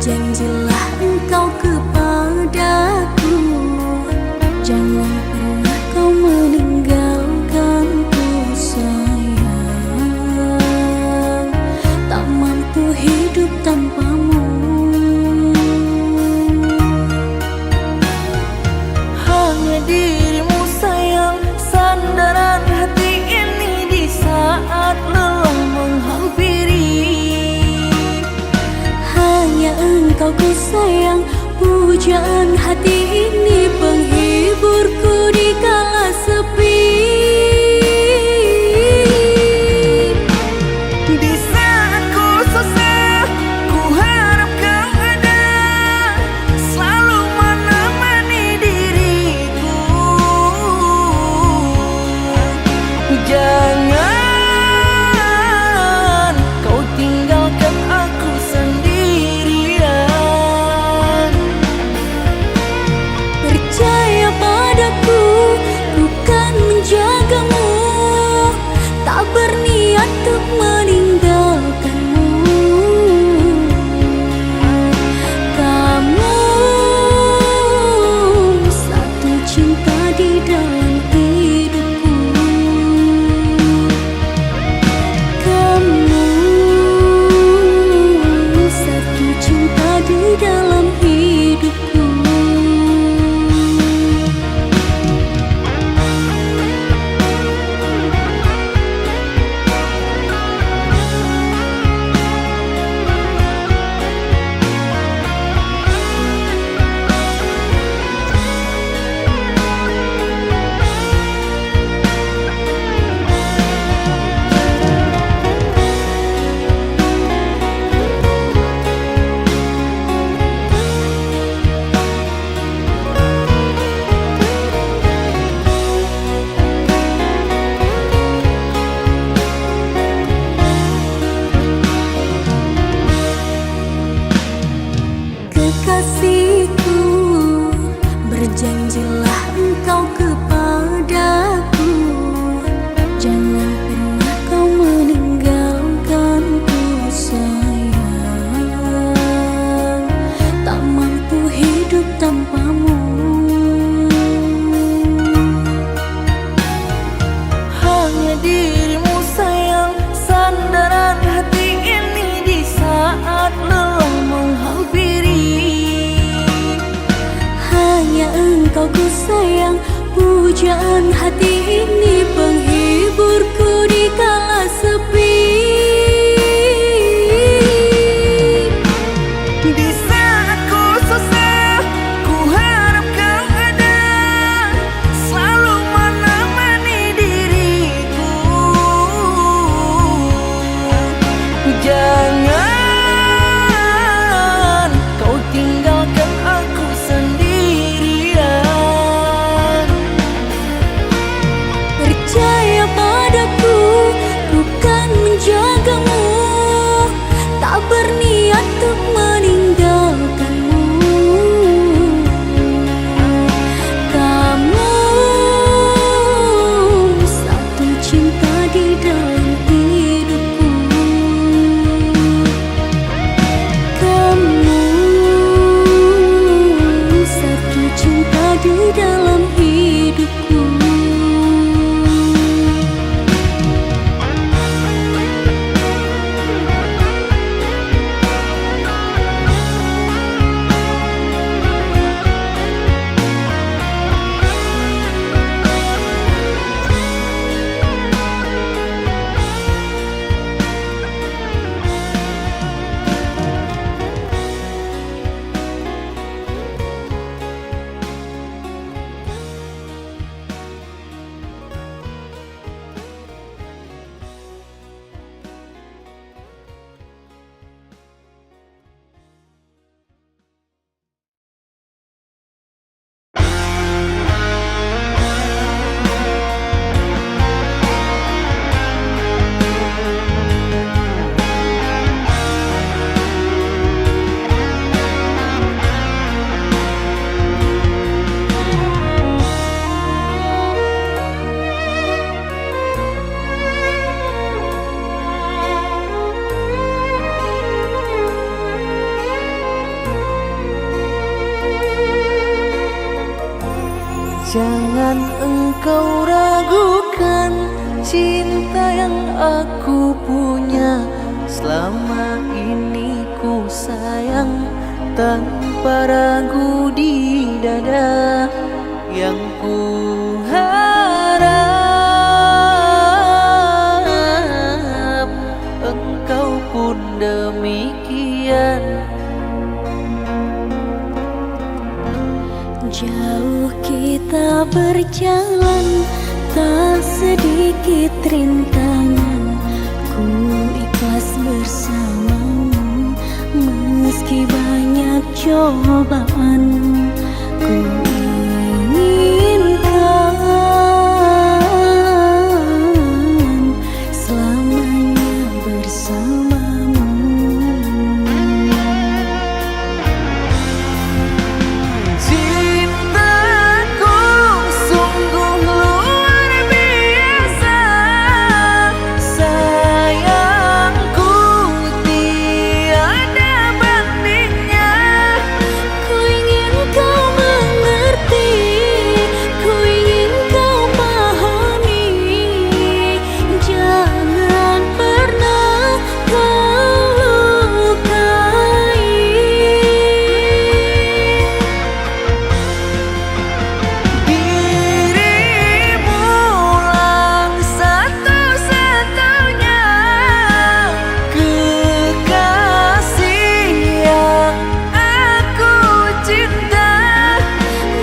Berjanjilah engkau kepadaku, jangan pernah kau meninggalkanku sayang. Tak mampu hidup tanpamu. Hanya dirimu sayang, sandaran hati ini di saat lelah menghampiri. Hanya engkau ku sayang, pujaan hati ini, penghiburku di kala sepi. Di saat ku susah, ku harap kau ada, selalu menemani diriku. Jangan kau tinggalkan aku sendirian. Percaya padaku, ku kan menjagamu, tak berniat untuk meninggalkanmu. Kamu satu cinta di dalam hidupku. Kamu satu cinta di dalam hidupku. Kekasihku, berjanjilah engkau kepadaku, jangan pernah kau meninggalkanku sayang. Tak mampu hidup tanpamu. Hanya dirimu sayang, sandaran hati ini di saat lelah menghampiri. Hanya engkau ku sayang, pujaan hati ini, penghiburku di kala sepi. Di saat ku susah, ku harap kau ada, selalu menemani diriku. Jangan kau tinggalkan aku sendirian. Jangan engkau ragukan cinta yang aku punya. Selama ini ku sayang tanpa ragu di dada. Yang ku harap engkau pun demikian. Jauh kita berjalan, tak sedikit rintangan. Ku ikhlas bersamamu, meski banyak cobaan. Ku inginkan selamanya bersamamu. Cintaku sungguh luar biasa, sayangku tiada bandingnya. Ku ingin kau mengerti, ku ingin kau pahami. Jangan pernah kau lukai. Dirimulah satu-satunya kekasih yang aku cinta.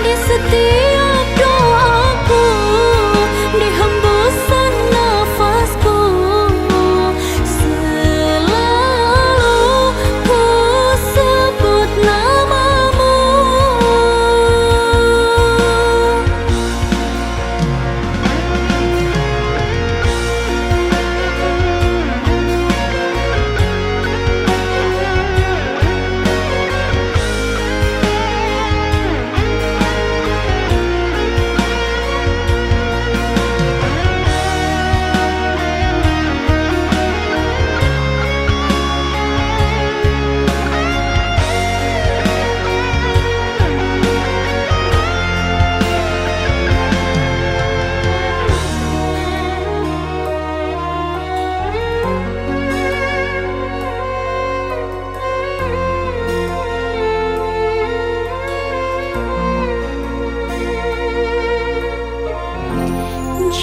Di setiap doaku, di hembusan nafasku, selalu ku sebut namamu.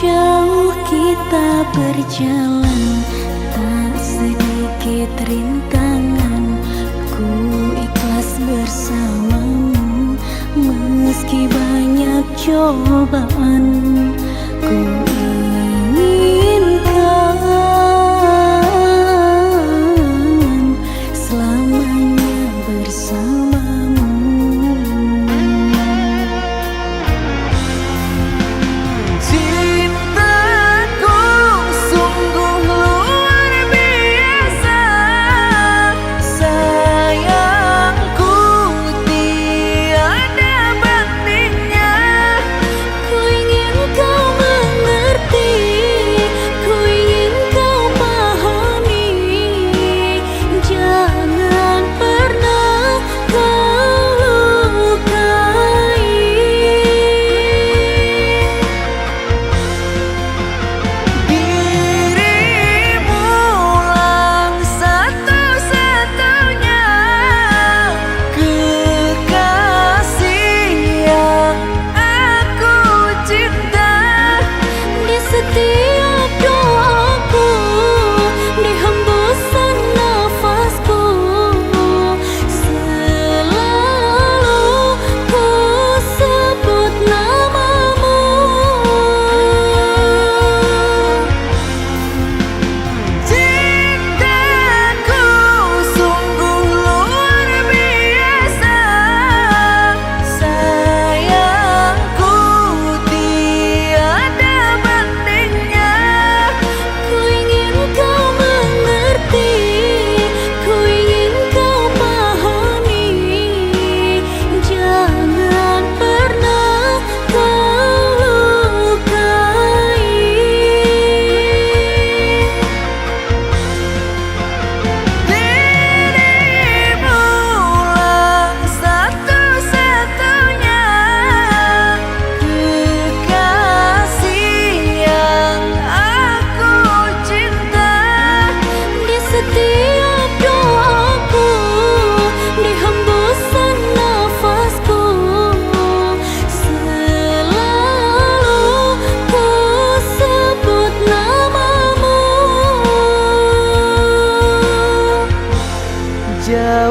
Jauh kita berjalan, tak sedikit rintangan. Ku ikhlas bersamamu, meski banyak cobaan. Ku inginkan selamanya bersamamu. Cintaku sungguh luar biasa, sayangku tiada bandingnya. Ku ingin kau mengerti,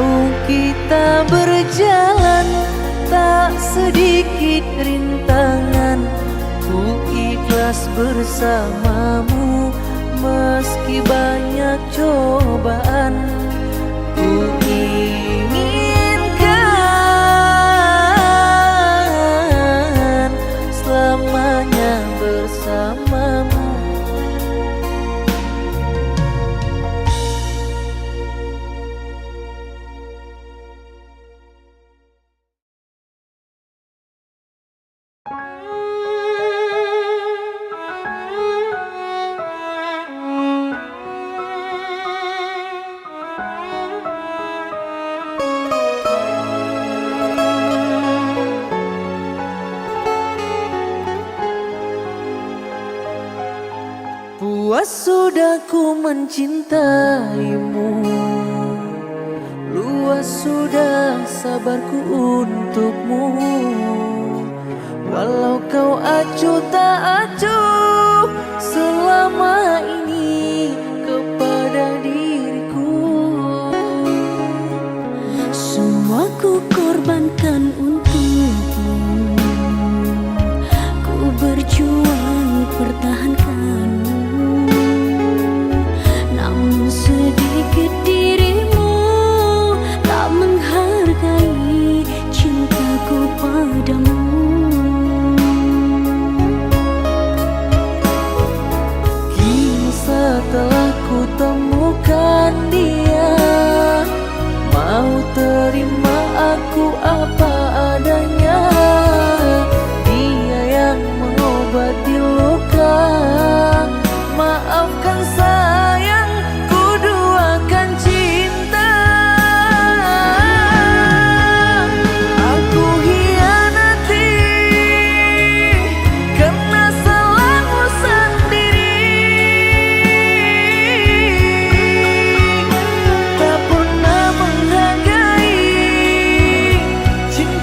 Jauh kita berjalan, tak sedikit rintangan. Ku ikhlas bersamamu meski banyak cobaan. Ku inginkan selamanya bersamamu. Puas sudah ku mencintaimu, luas sudah sabarku untukmu. Walau kau acuh tak acuh selama ini kepada diriku. Semua ku korbankan untukmu, ku berjuang pertahankanmu. Namun sedikit dirimu tak menghargai cintaku padamu. Kini setelah ku temukan dia, mau terima aku apa adanya. Dia yang mengobati luka. Maafkan sayang, ku duakan cinta. Aku hianati karena salahmu sendiri. Tak pernah menghargai cinta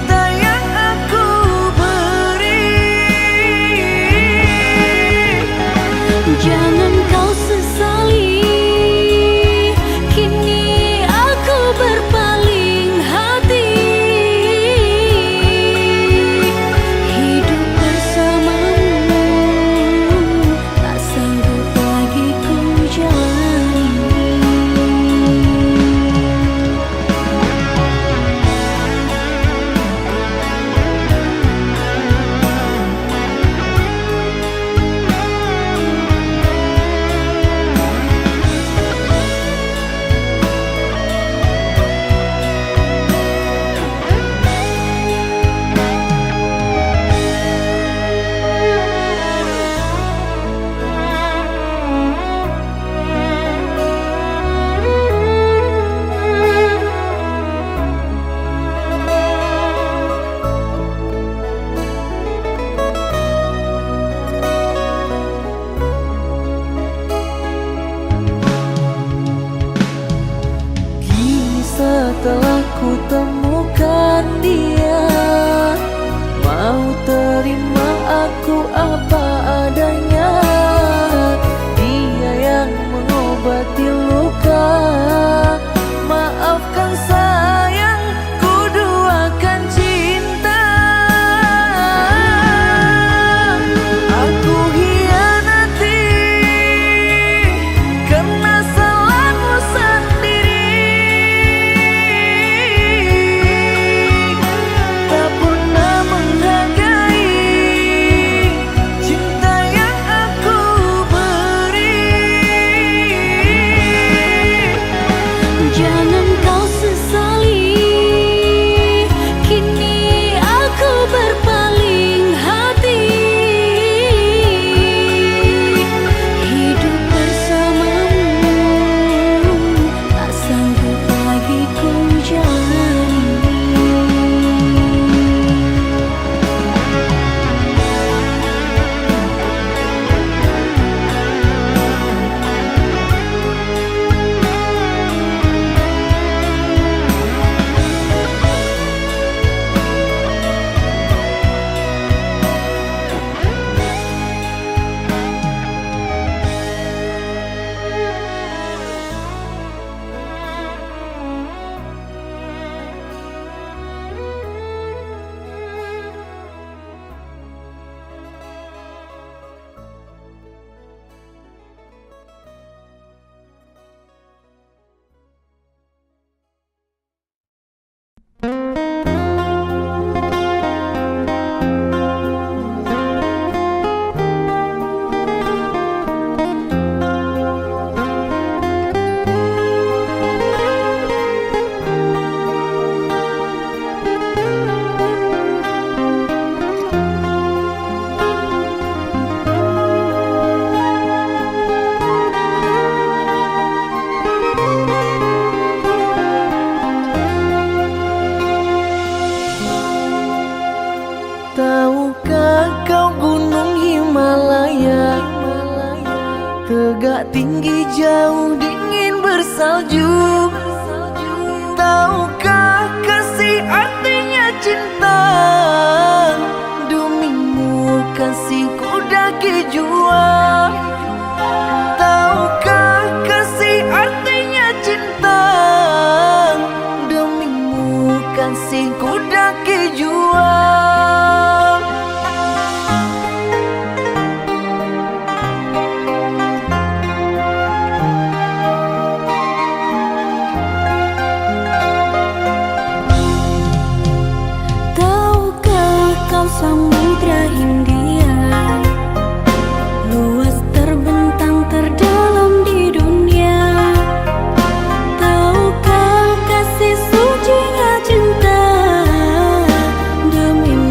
tinggi jauh dingin bersalju. Tahukah kasih artinya cinta? Demimu kasihku daki jua. Tahukah kasih artinya cinta? Demimu kasihku daki jua. Samudra Hindia luas terbentang terdalam di dunia. Tahukah kasih sucinya cinta? Demi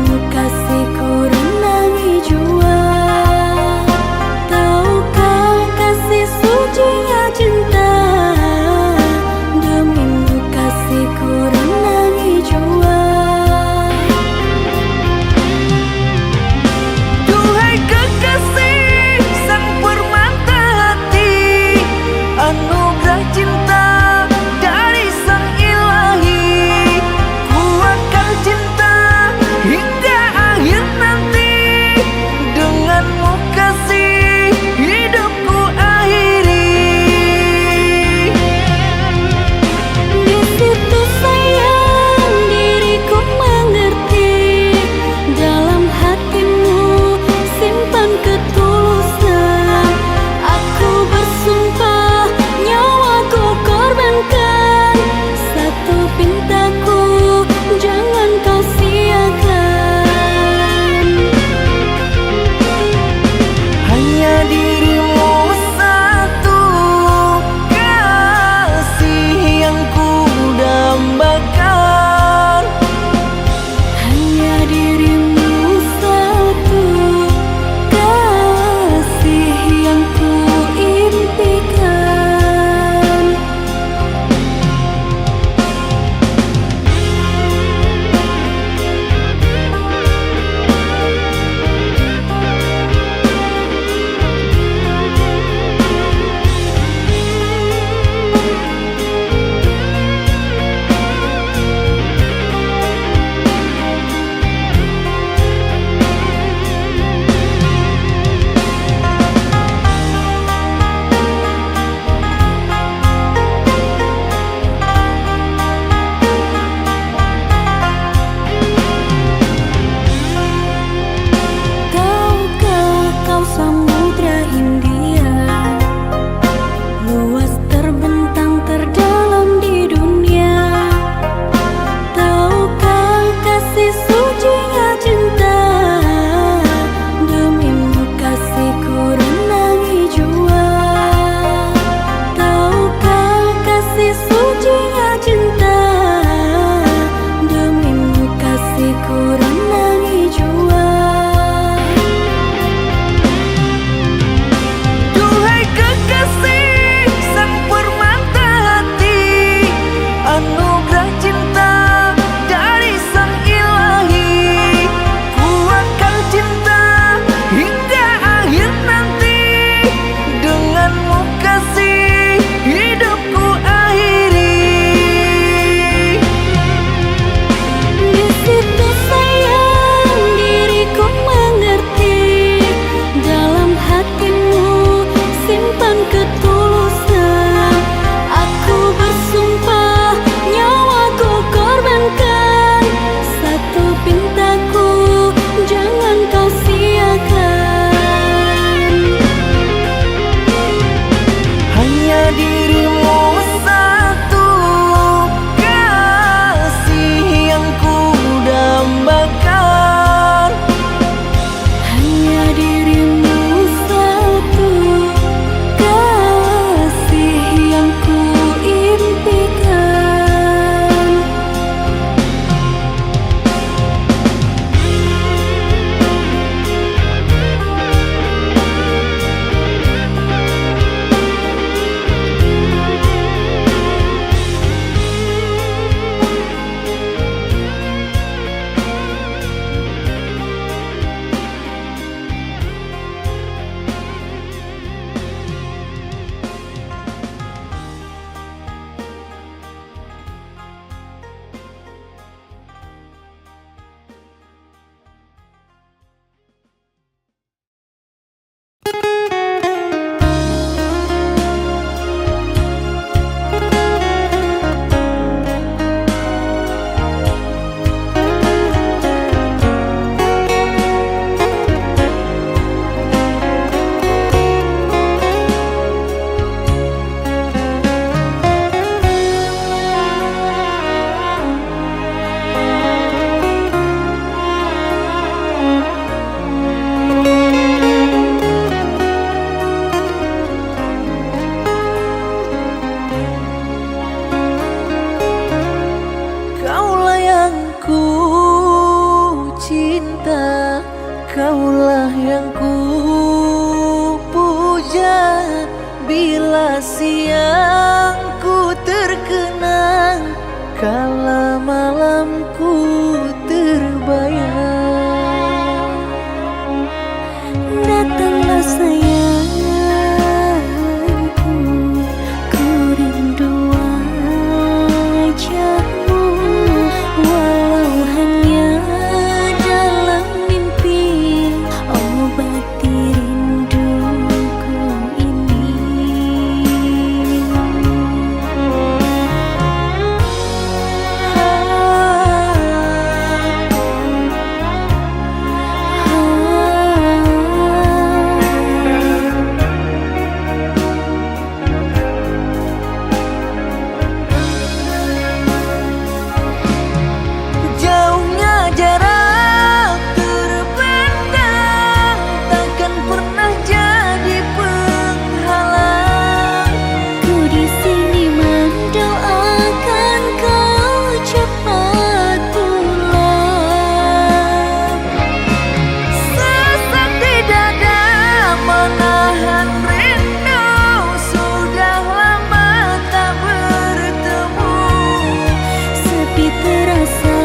terasa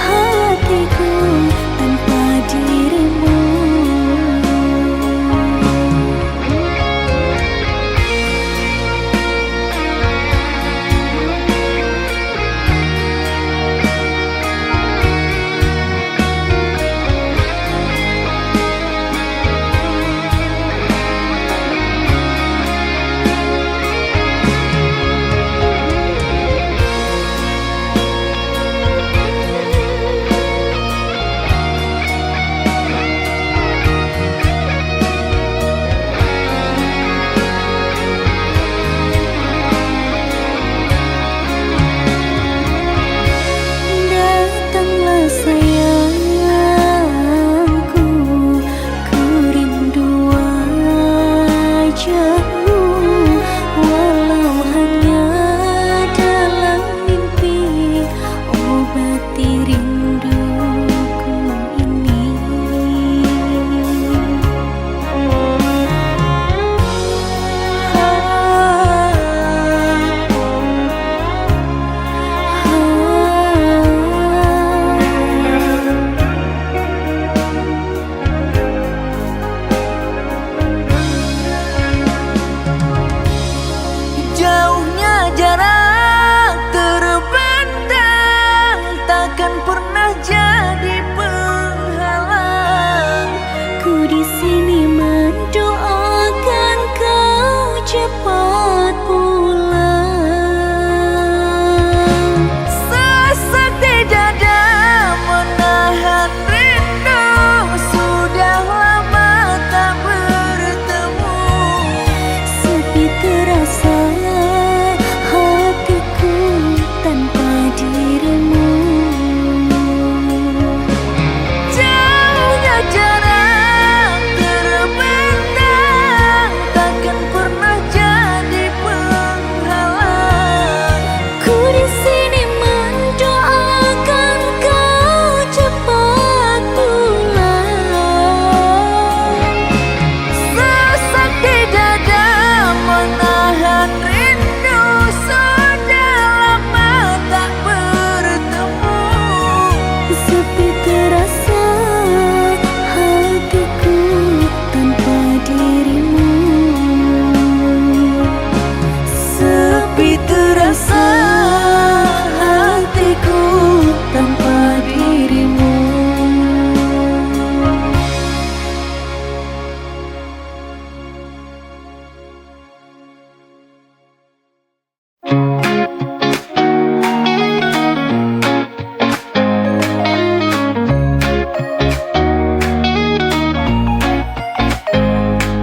hatiku tanpa dirimu. Datanglah sayangku, ku rindu wajahmu, walau hanya dalam mimpi, obati rinduku ini. Jauhnya jarak terbentang, takkan pernah jadi penghalang. Ku di sini mendoakan kau cepat pulang. Sesak di dada menahan rindu, sudah lama tak bertemu. Sepi terasa hatiku tanpa dirimu. Jauhnya jarak terbentang, takkan pernah jadi penghalang. Ku di sini mendoakan kau cepat pulang. Sesak di dada menahan rindu, sudah lama tak bertemu. Sepi terasa hatiku tanpa dirimu. Sepi terasa hatiku tanpa dirimu.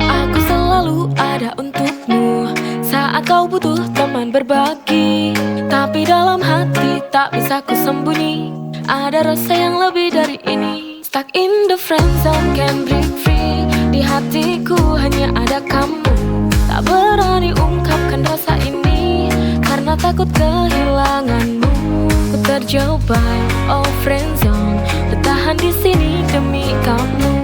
Aku selalu ada untukmu saat kau butuh teman berbagi. Tapi dalam hati tak bisa ku sembunyi, ada rasa yang lebih dari ini. Stuck in the friend zone, can't break free. Di hatiku hanya ada kamu. Tak berani ungkapkan rasa ini karena takut kehilanganmu. Ku terjebak, oh friend zone, bertahan di sini demi kamu.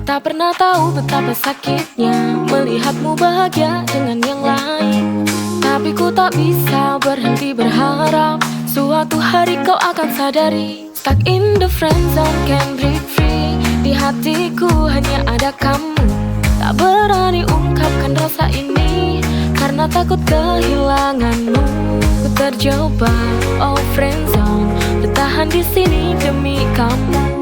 Tak pernah tahu betapa sakitnya melihatmu bahagia dengan yang lain. Tapi ku tak bisa berhenti berharap suatu hari kau akan sadari. Stuck in the friend zone, can't break free. Di hatiku hanya ada kamu. Tak berani ungkapkan rasa ini karena takut kehilanganmu. Ku terjebak, oh friend zone, bertahan di sini demi kamu.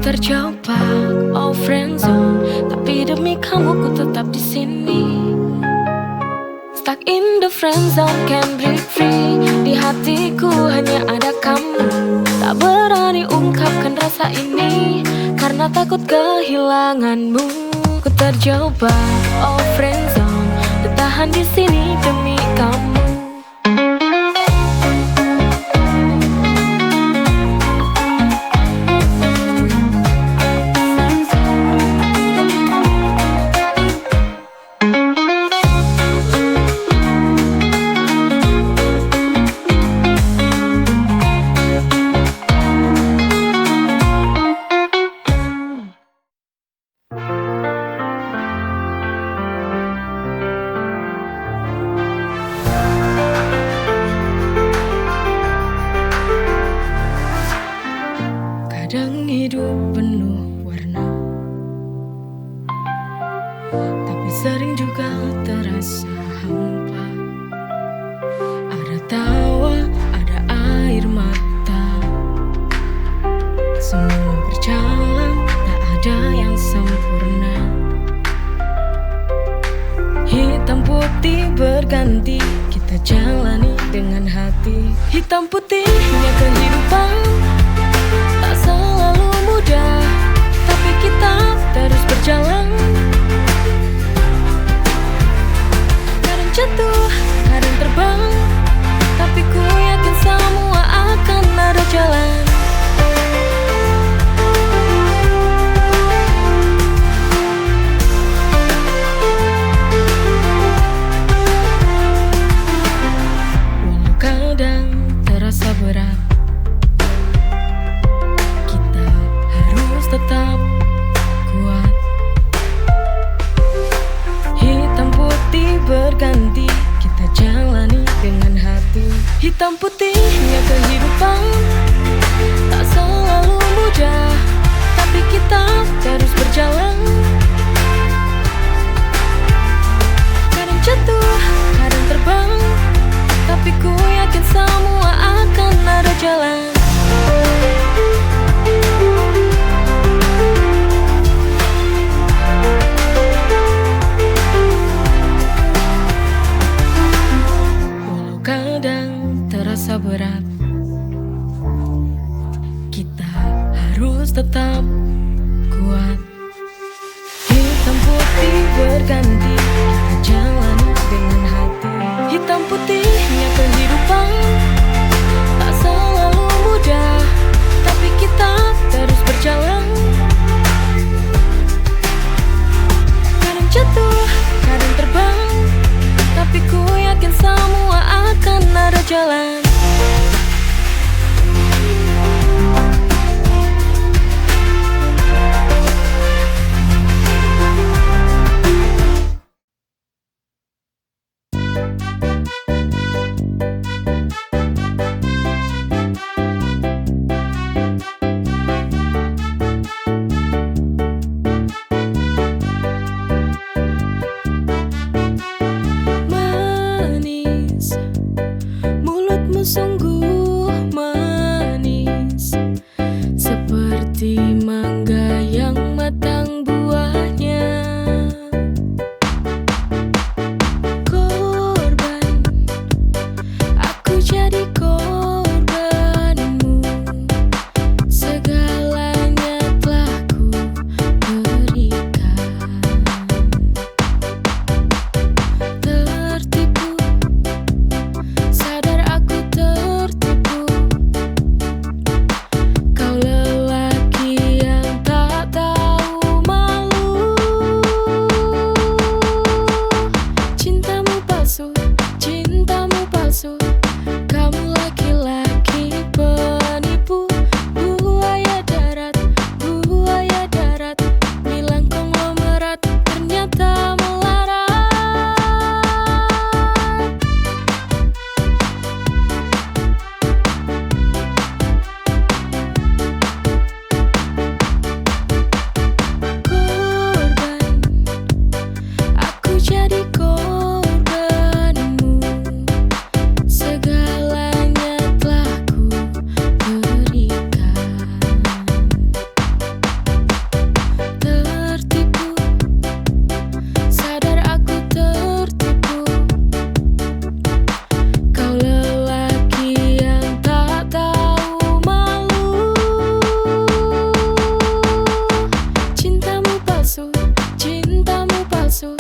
Terjebak, oh friend zone, tapi demi kamu ku tetap di sini. Stuck in the friend zone, can't break free. Di hatiku hanya ada kamu. Tak berani ungkapkan rasa ini karena takut kehilanganmu. Ku terjebak, oh friend zone, bertahan di sini demi kamu. tapi sering juga terasa hampa. Ada tawa, ada air mata, semua berjalan, tak ada yang sempurna. Hitam putih berganti, kita jalani dengan hati. Hitam putihnya kehidupan, tak selalu mudah, tapi kita terus berjalan. Kadang jatuh, kadang terbang, tapi ku yakin semua akan ada jalan. Terasa berat, kita harus tetap kuat. Hitam putih berganti, kita jalani dengan hati. Hitam putihnya kehidupan, tak selalu mudah, tapi kita terus berjalan. Kadang jatuh, kadang terbang, tapi ku yakin semua akan ada jalan. Walau kadang terasa berat, kita harus tetap kuat. Hitam putih berganti, kita jalani dengan hati. Hitam putihnya kehidupan, tak selalu mudah, tapi kita terus berjalan. Kadang jatuh, kadang terbang, tapi ku yakin semua akan ada jalan. Sungguh manis, seperti mangga yang matang buahnya. Korban, aku jadi korbanmu. Segalanya telah ku berikan. Tertipu, sadar aku tertipu. Kau lelaki yang tak tahu malu. Cintamu palsu, cintamu palsu. Kamu laki-laki penipu. Buaya darat, buaya darat. Bilang konglomerat, ternyata melarat. Korban, aku jadi korbanmu. Segalanya telah ku berikan. Tertipu, sadar aku tertipu. Kau lelaki yang tak tahu malu. Cintamu palsu, cintamu palsu.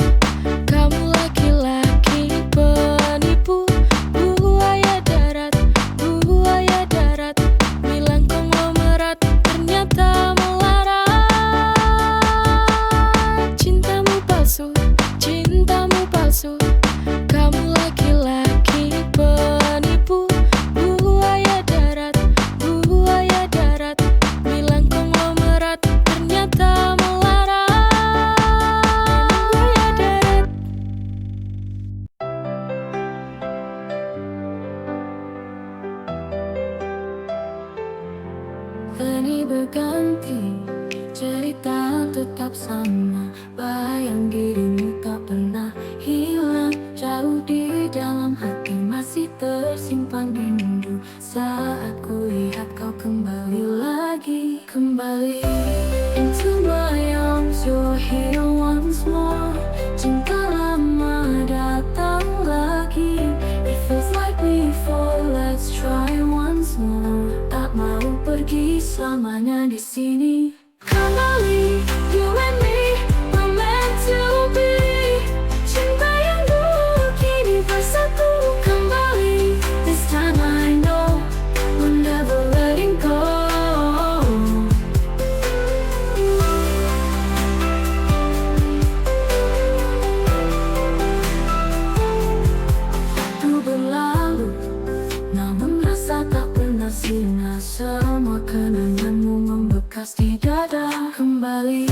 Kamu laki-laki penipu. Buaya darat, buaya darat. Bilang konglomerat, ternyata melarat. Cintamu palsu, cintamu palsu. Kamu laki-laki penipu. Buaya darat, buaya darat. Bilang konglomerat, ternyata melarat. Buaya darat. Ini berganti, cerita tetap sama. Bayang diri selamanya di sini. Kembali, you and me, we're meant to be. Cinta yang dulu kini bersatu kembali. This time I know we're never letting go. Waktu berlalu, namun rasa tak pernah singa. Semua kenanganmu membekas di dada. Kembali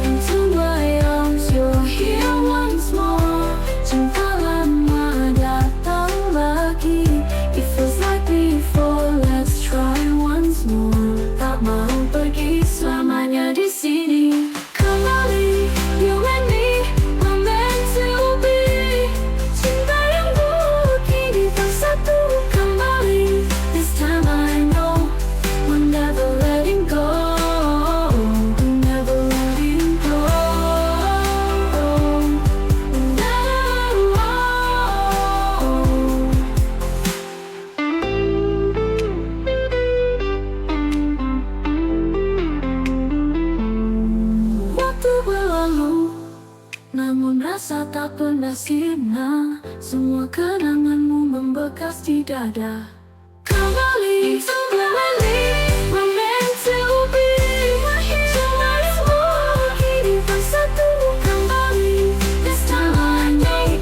into my arms, you're here once more. Cinta lama datang lagi. It feels like before, let's try once more. Tak mau pergi selamanya di sini. Kembali, you and me, we're meant to be. Cinta yang dulu kini bersatu kembali. This time I know we're never letting go. We're never letting go. Waktu berlalu, namun rasa tak pernah sirna. Semua kenanganmu membekas di dada. Kembali, kembali, we're meant to be. Semua kini bersatu kembali. This time I know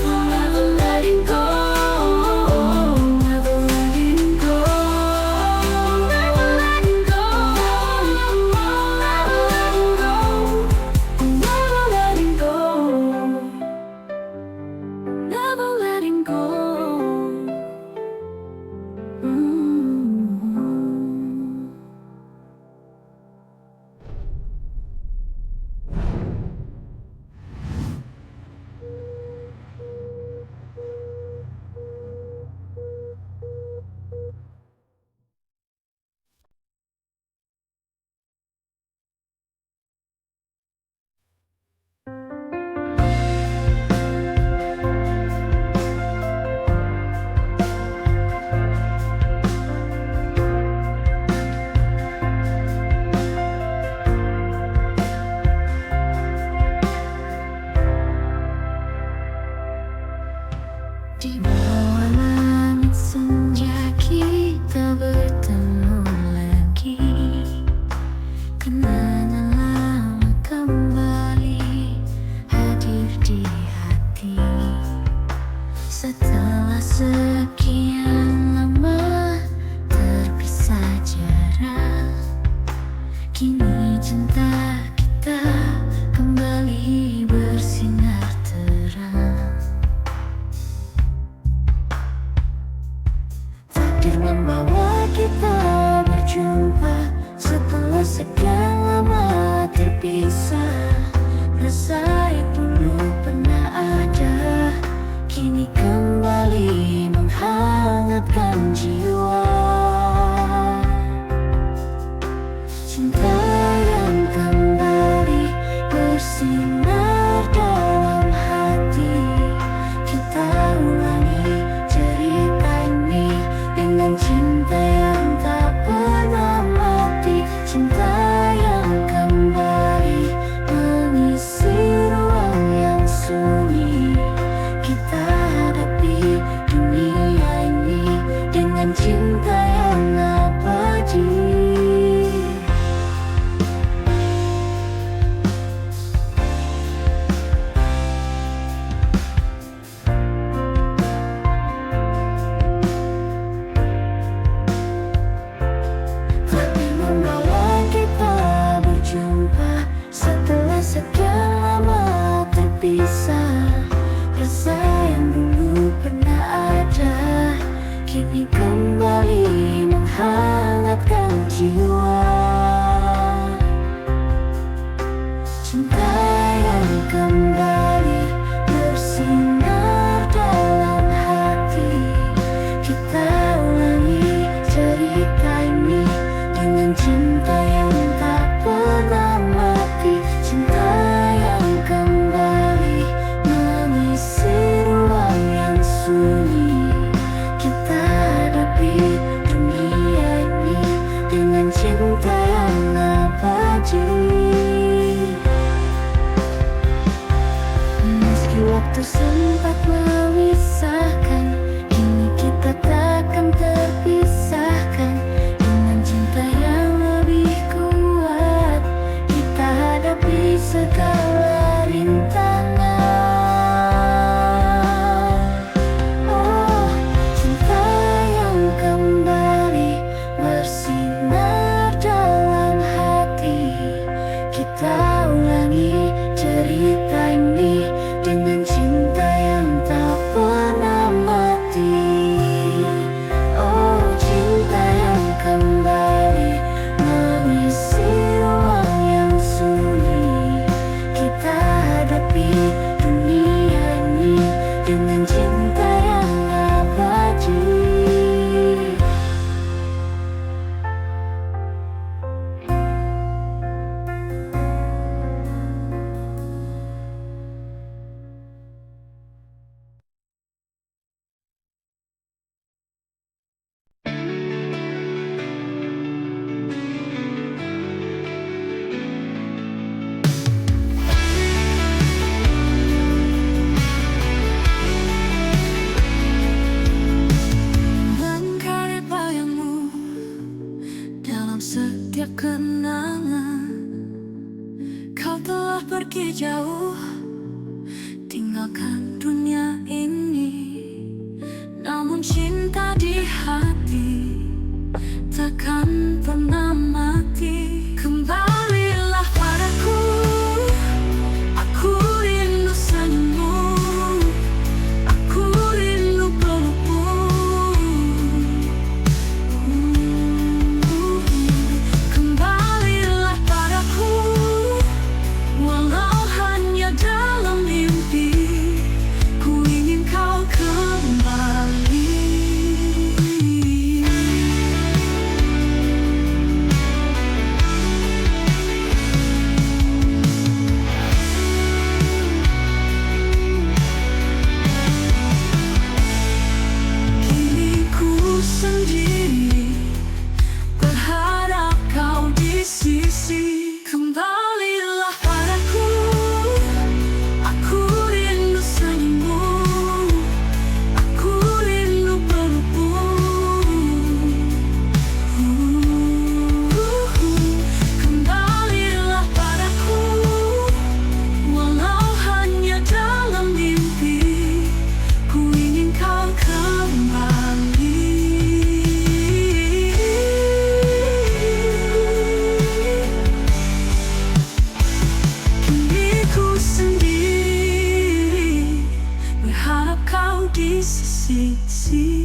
we're never letting go. Never letting go. Never letting go. Never letting go. Never letting go. Di bawah langit senja kita bertemu lagi. Kenangan lama kembali hadir di hati. Setelah sekian lama terpisah jarak, kini cinta kita kembali bersinar terang. Takdir membawa kita berjumpa setelah sekian lama terpisah. Rasa yang dulu pernah ada kini kembali menghangatkan jiwa. Cinta yang kembali bersinar dalam hati. Kita ulangi cerita ini dengan cinta yang tak pernah mati. Cinta yang kembali mengisi ruang yang sunyi. Kita hadapi dunia ini dengan cinta yang abadi. Takdir membawa kita berjumpa setelah sekian lama terpisah. Rasa yang dulu pernah ada kini kembali menghangatkan jiwa. Cinta yang kembali bersinar dalam hati. Kita ulangi cerita ini dengan cinta yang tak pernah mati. Cinta yang kembali mengisi ruang yang sunyi. Kita hadapi dunia ini dengan cinta waktu sempat memisahkan, kini kita takkan terpisahkan. Dengan cinta yang lebih kuat, kita hadapi segala rintangan. Oh, cinta yang kembali bersinar dalam hati. Kita ulangi cerita ini dengan cinta yang tak pernah mati. Oh, cinta yang kembali mengisi ruang yang sunyi. Kita hadapi dunia ini dengan cinta yang abadi. Melangkari bayangmu dalam setiap kenangan. Kau telah pergi jauh, tinggalkan dunia ini. Namun cinta di hati takkan pernah mati. Kembalilah padaku, aku rindu senyummu, aku rindu pelukmu. Kembalilah padaku, walau hanya dalam mimpi. Ku ingin kau kembali. Kini ku sendiri berharap kau di sisi. Kembalilah padaku, aku rindu senyummu, aku rindu pelukmu. Kembalilah padaku, walau hanya dalam mimpi. Ku ingin kau kembali. Kini ku sendiri berharap kau di sisi.